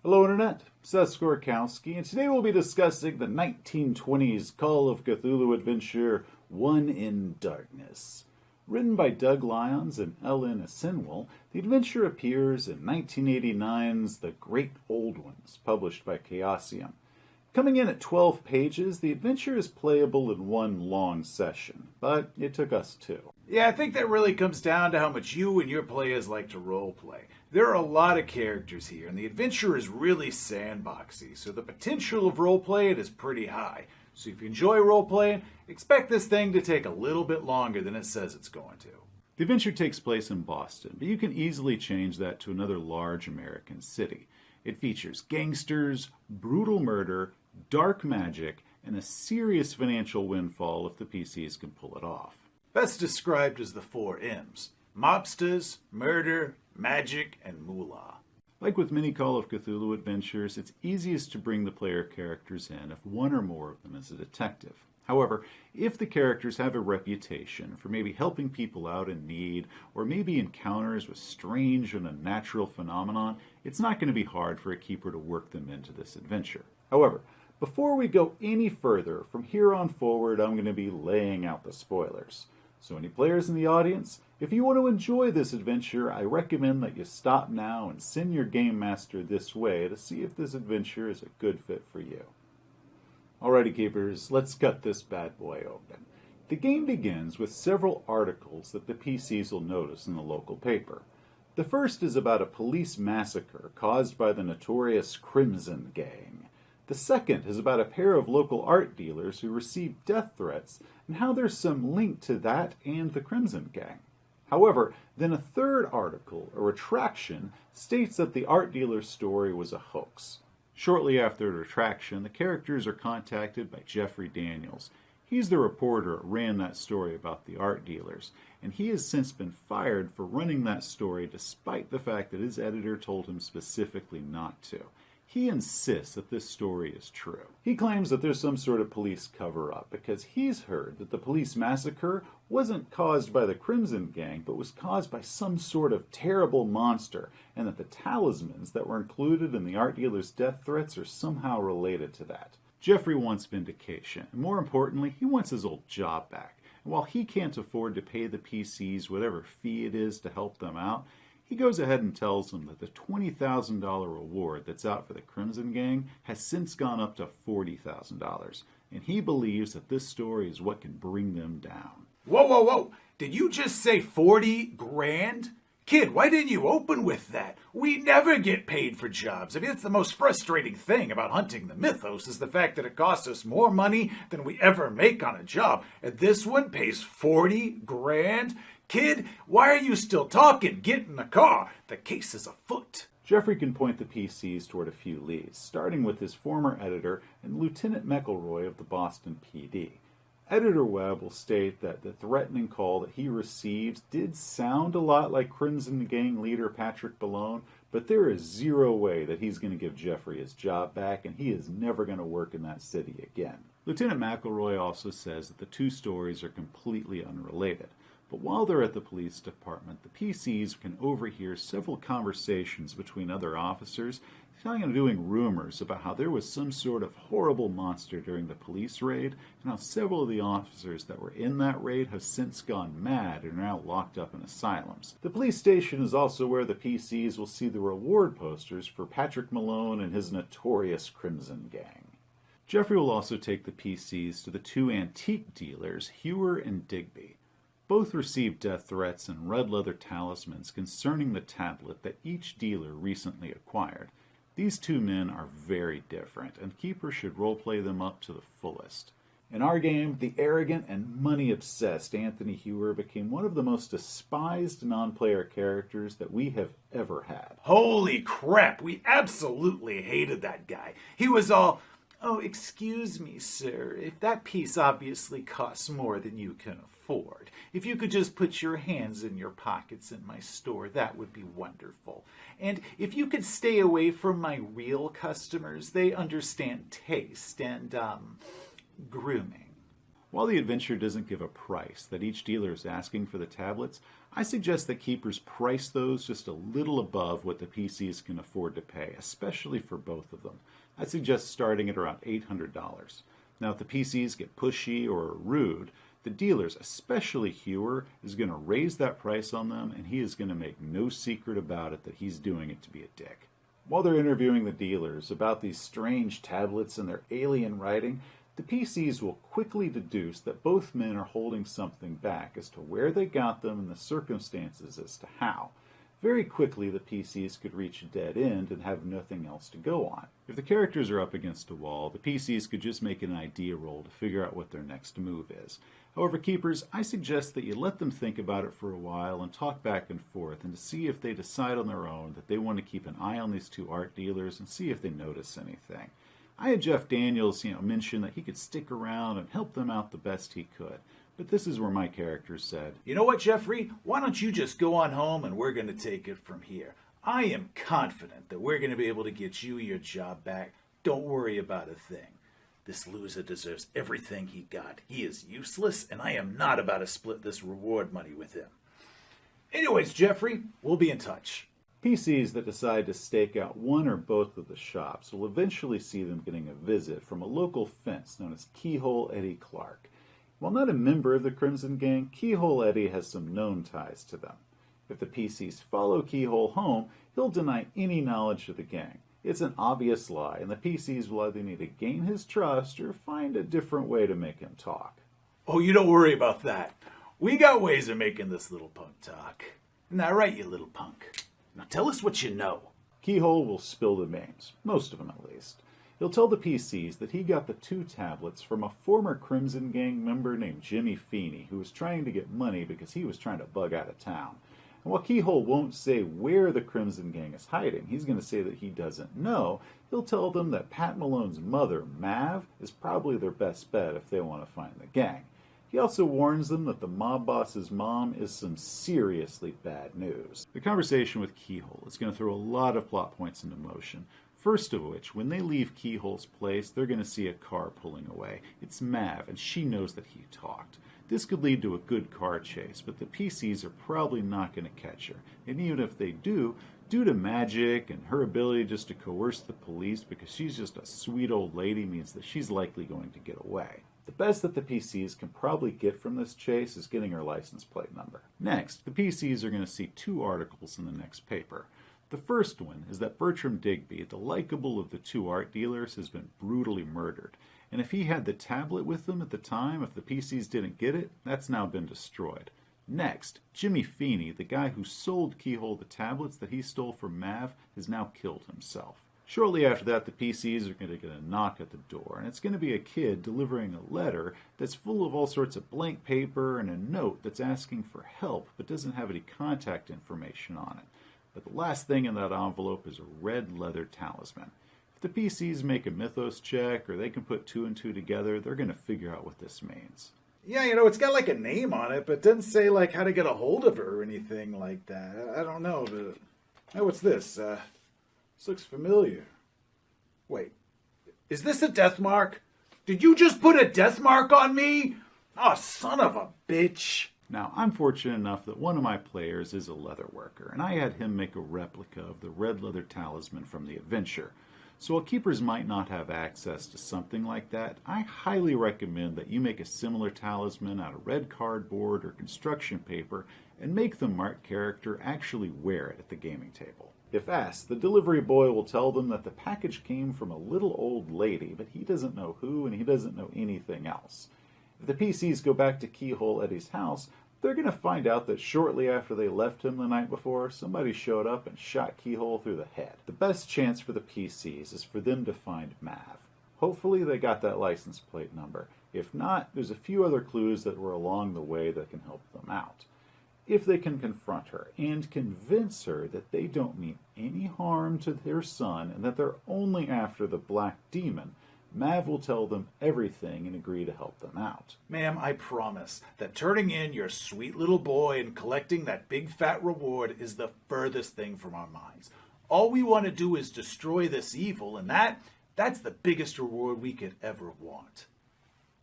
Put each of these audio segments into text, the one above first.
Hello Internet, Seth Skorkowski, and today we'll be discussing the 1920s Call of Cthulhu adventure, One in Darkness. Written by Doug Lyons and Ellen Asinwell, the adventure appears in 1989's The Great Old Ones, published by Chaosium. Coming in at 12 pages, the adventure is playable in one long session, but it took us two. Yeah, I think that really comes down to how much you and your players like to roleplay. There are a lot of characters here, and the adventure is really sandboxy, so the potential of roleplaying is pretty high. So if you enjoy roleplaying, expect this thing to take a little bit longer than it says it's going to. The adventure takes place in Boston, but you can easily change that to another large American city. It features gangsters, brutal murder, dark magic, and a serious financial windfall if the PCs can pull it off. Best described as the 4 M's. Mobsters, murder, magic, and moolah. Like with many Call of Cthulhu adventures, it's easiest to bring the player characters in if one or more of them is a detective. However, if the characters have a reputation for maybe helping people out in need, or maybe encounters with strange and unnatural phenomenon, it's not going to be hard for a keeper to work them into this adventure. However, before we go any further, from here on forward, I'm going to be laying out the spoilers. So any players in the audience, if you want to enjoy this adventure, I recommend that you stop now and send your game master this way to see if this adventure is a good fit for you. Alrighty keepers, let's cut this bad boy open. The game begins with several articles that the PCs will notice in the local paper. The first is about a police massacre caused by the notorious Crimson Gang. The second is about a pair of local art dealers who received death threats and how there's some link to that and the Crimson Gang. However, then a third article, a retraction, states that the art dealer's story was a hoax. Shortly after the retraction, the characters are contacted by Jeffrey Daniels. He's the reporter that ran that story about the art dealers, and he has since been fired for running that story despite the fact that his editor told him specifically not to. He insists that this story is true. He claims that there's some sort of police cover-up because he's heard that the police massacre wasn't caused by the Crimson Gang, but was caused by some sort of terrible monster, and that the talismans that were included in the art dealer's death threats are somehow related to that. Jeffrey wants vindication, and more importantly, he wants his old job back. And while he can't afford to pay the PCs whatever fee it is to help them out, he goes ahead and tells them that the $20,000 reward that's out for the Crimson Gang has since gone up to $40,000, and he believes that this story is what can bring them down. Whoa. Did you just say 40 grand? Kid, why didn't you open with that? We never get paid for jobs. I mean, it's the most frustrating thing about hunting the mythos is the fact that it costs us more money than we ever make on a job. And this one pays 40 grand? Kid, why are you still talking? Get in the car. The case is afoot. Jeffrey can point the PCs toward a few leads, starting with his former editor and Lieutenant McElroy of the Boston PD. Editor Webb will state that the threatening call that he received did sound a lot like Crimson Gang leader Patrick Malone, but there is zero way that he's going to give Jeffrey his job back, and he is never going to work in that city again. Lieutenant McElroy also says that the two stories are completely unrelated. But while they're at the police department, the PCs can overhear several conversations between other officers, telling and doing rumors about how there was some sort of horrible monster during the police raid, and how several of the officers that were in that raid have since gone mad and are now locked up in asylums. The police station is also where the PCs will see the reward posters for Patrick Malone and his notorious Crimson Gang. Jeffrey will also take the PCs to the two antique dealers, Hewer and Digby. Both received death threats and red leather talismans concerning the tablet that each dealer recently acquired. These two men are very different, and keepers should roleplay them up to the fullest. In our game, the arrogant and money-obsessed Anthony Hewer became one of the most despised non-player characters that we have ever had. Holy crap, we absolutely hated that guy. He was all, "Oh, excuse me, sir, if that piece obviously costs more than you can afford. If you could just put your hands in your pockets in my store, that would be wonderful. And if you could stay away from my real customers, they understand taste and, grooming." While the adventure doesn't give a price that each dealer is asking for the tablets, I suggest that keepers price those just a little above what the PCs can afford to pay, especially for both of them. I'd suggest starting at around $800. Now, if the PCs get pushy or rude, the dealers, especially Hewer, is going to raise that price on them, and he is going to make no secret about it that he's doing it to be a dick. While they're interviewing the dealers about these strange tablets and their alien writing, the PCs will quickly deduce that both men are holding something back as to where they got them and the circumstances as to how. Very quickly, the PCs could reach a dead end and have nothing else to go on. If the characters are up against a wall, the PCs could just make an idea roll to figure out what their next move is. However, keepers, I suggest that you let them think about it for a while and talk back and forth, and to see if they decide on their own that they want to keep an eye on these two art dealers and see if they notice anything. I had Jeff Daniels, mention that he could stick around and help them out the best he could. But this is where my character said, "You know what, Jeffrey? Why don't you just go on home and we're going to take it from here. I am confident that we're going to be able to get you your job back. Don't worry about a thing. This loser deserves everything he got. He is useless, and I am not about to split this reward money with him. Anyways, Jeffrey, we'll be in touch." PCs that decide to stake out one or both of the shops will eventually see them getting a visit from a local fence known as Keyhole Eddie Clark. While not a member of the Crimson Gang, Keyhole Eddie has some known ties to them. If the PCs follow Keyhole home, he'll deny any knowledge of the gang. It's an obvious lie, and the PCs will either need to gain his trust or find a different way to make him talk. "Oh, you don't worry about that. We got ways of making this little punk talk. Isn't that right, you little punk? Now tell us what you know." Keyhole will spill the names, most of them at least. He'll tell the PCs that he got the two tablets from a former Crimson Gang member named Jimmy Feeney, who was trying to get money because he was trying to bug out of town. And while Keyhole won't say where the Crimson Gang is hiding, he's going to say that he doesn't know. He'll tell them that Pat Malone's mother, Mav, is probably their best bet if they want to find the gang. He also warns them that the mob boss's mom is some seriously bad news. The conversation with Keyhole is going to throw a lot of plot points into motion. First of which, when they leave Keyhole's place, they're going to see a car pulling away. It's Mav, and she knows that he talked. This could lead to a good car chase, but the PCs are probably not going to catch her. And even if they do, due to magic and her ability just to coerce the police because she's just a sweet old lady means that she's likely going to get away. The best that the PCs can probably get from this chase is getting her license plate number. Next, the PCs are going to see two articles in the next paper. The first one is that Bertram Digby, the likable of the two art dealers, has been brutally murdered. And if he had the tablet with him at the time, if the PCs didn't get it, that's now been destroyed. Next, Jimmy Feeney, the guy who sold Keyhole the tablets that he stole from Mav, has now killed himself. Shortly after that, the PCs are going to get a knock at the door, and it's going to be a kid delivering a letter that's full of all sorts of blank paper and a note that's asking for help but doesn't have any contact information on it. But the last thing in that envelope is a red leather talisman. If the PCs make a mythos check or they can put two and two together, they're going to figure out what this means. "Yeah, it's got like a name on it, but it doesn't say like how to get a hold of her or anything like that. I don't know, but... Hey, what's this? This looks familiar. Wait, is this a death mark? Did you just put a death mark on me? Oh, son of a bitch." Now, I'm fortunate enough that one of my players is a leather worker, and I had him make a replica of the red leather talisman from the adventure. So while keepers might not have access to something like that, I highly recommend that you make a similar talisman out of red cardboard or construction paper and make the marked character actually wear it at the gaming table. If asked, the delivery boy will tell them that the package came from a little old lady, but he doesn't know who and he doesn't know anything else. If the PCs go back to Keyhole Eddie's house, they're going to find out that shortly after they left him the night before, somebody showed up and shot Keyhole through the head. The best chance for the PCs is for them to find Mav. Hopefully they got that license plate number. If not, there's a few other clues that were along the way that can help them out. If they can confront her and convince her that they don't mean any harm to their son and that they're only after the Black Demon, Mav will tell them everything and agree to help them out. "Ma'am, I promise that turning in your sweet little boy and collecting that big fat reward is the furthest thing from our minds. All we want to do is destroy this evil, and that's the biggest reward we could ever want."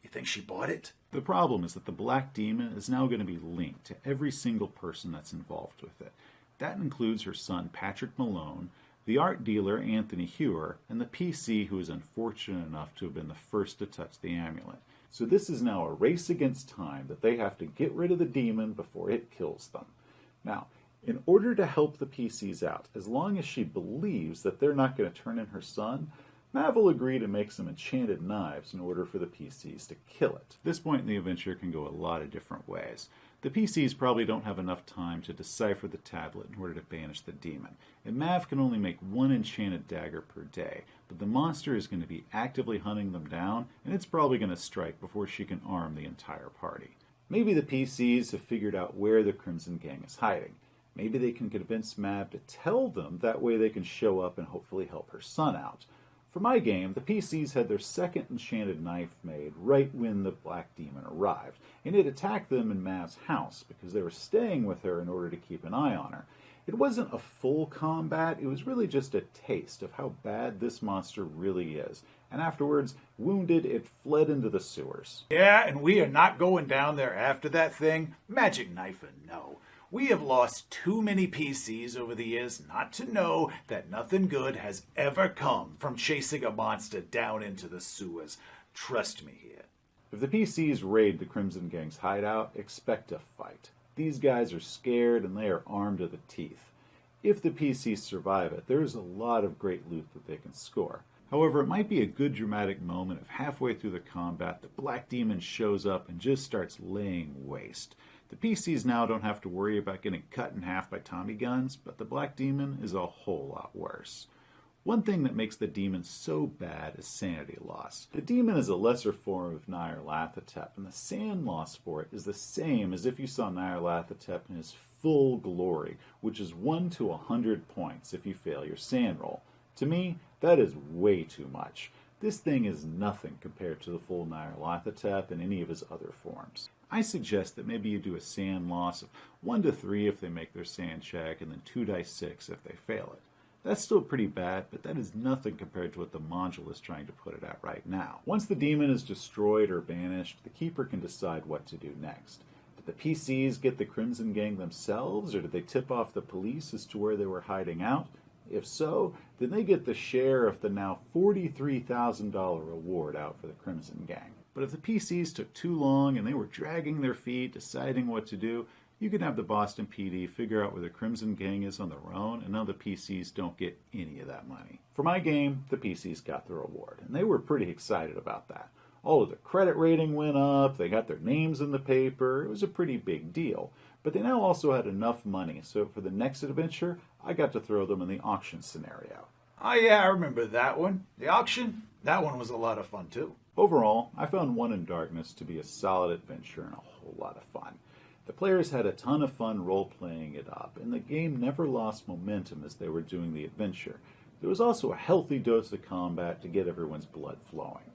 You think she bought it? The problem is that the Black Demon is now going to be linked to every single person that's involved with it. That includes her son, Patrick Malone, the art dealer, Anthony Hewer, and the PC who is unfortunate enough to have been the first to touch the amulet. So this is now a race against time that they have to get rid of the demon before it kills them. Now, in order to help the PCs out, as long as she believes that they're not going to turn in her son, Mav will agree to make some enchanted knives in order for the PCs to kill it. This point in the adventure can go a lot of different ways. The PCs probably don't have enough time to decipher the tablet in order to banish the demon, and Mav can only make one enchanted dagger per day, but the monster is going to be actively hunting them down, and it's probably going to strike before she can arm the entire party. Maybe the PCs have figured out where the Crimson Gang is hiding. Maybe they can convince Mav to tell them, that way they can show up and hopefully help her son out. For my game, the PCs had their second enchanted knife made right when the Black Demon arrived, and it attacked them in Mav's house because they were staying with her in order to keep an eye on her. It wasn't a full combat, it was really just a taste of how bad this monster really is, and afterwards, wounded, it fled into the sewers. Yeah, and we are not going down there after that thing. Magic knife and no. We have lost too many PCs over the years not to know that nothing good has ever come from chasing a monster down into the sewers. Trust me here. If the PCs raid the Crimson Gang's hideout, expect a fight. These guys are scared and they are armed to the teeth. If the PCs survive it, there is a lot of great loot that they can score. However, it might be a good dramatic moment if halfway through the combat the Black Demon shows up and just starts laying waste. The PCs now don't have to worry about getting cut in half by Tommy guns, but the Black Demon is a whole lot worse. One thing that makes the demon so bad is Sanity Loss. The demon is a lesser form of Nyarlathotep, and the sand loss for it is the same as if you saw Nyarlathotep in his full glory, which is 1 to 100 points if you fail your sand roll. To me, that is way too much. This thing is nothing compared to the full Nyarlathotep and any of his other forms. I suggest that maybe you do a sand loss of 1 to 3 if they make their sand check, and then 2 dice 6 if they fail it. That's still pretty bad, but that is nothing compared to what the module is trying to put it at right now. Once the demon is destroyed or banished, the keeper can decide what to do next. Did the PCs get the Crimson Gang themselves, or did they tip off the police as to where they were hiding out? If so, then they get the share of the now $43,000 reward out for the Crimson Gang. But if the PCs took too long and they were dragging their feet, deciding what to do, you can have the Boston PD figure out where the Crimson Gang is on their own, and now the PCs don't get any of that money. For my game, the PCs got the reward, and they were pretty excited about that. All of their credit rating went up, they got their names in the paper, it was a pretty big deal. But they now also had enough money, so for the next adventure, I got to throw them in the auction scenario. Oh yeah, I remember that one. The auction? That one was a lot of fun too. Overall, I found One in Darkness to be a solid adventure and a whole lot of fun. The players had a ton of fun role-playing it up, and the game never lost momentum as they were doing the adventure. There was also a healthy dose of combat to get everyone's blood flowing.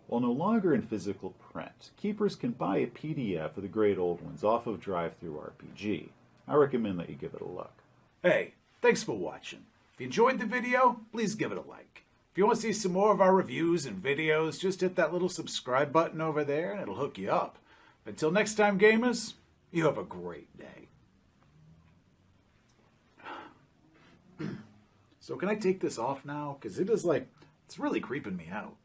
While no longer in physical print, keepers can buy a PDF of the great old ones off of DriveThruRPG. I recommend that you give it a look. Hey, thanks for watching. If you enjoyed the video, please give it a like. If you want to see some more of our reviews and videos, just hit that little subscribe button over there and it'll hook you up. Until next time, gamers, you have a great day. So can I take this off now? Because it's really creeping me out.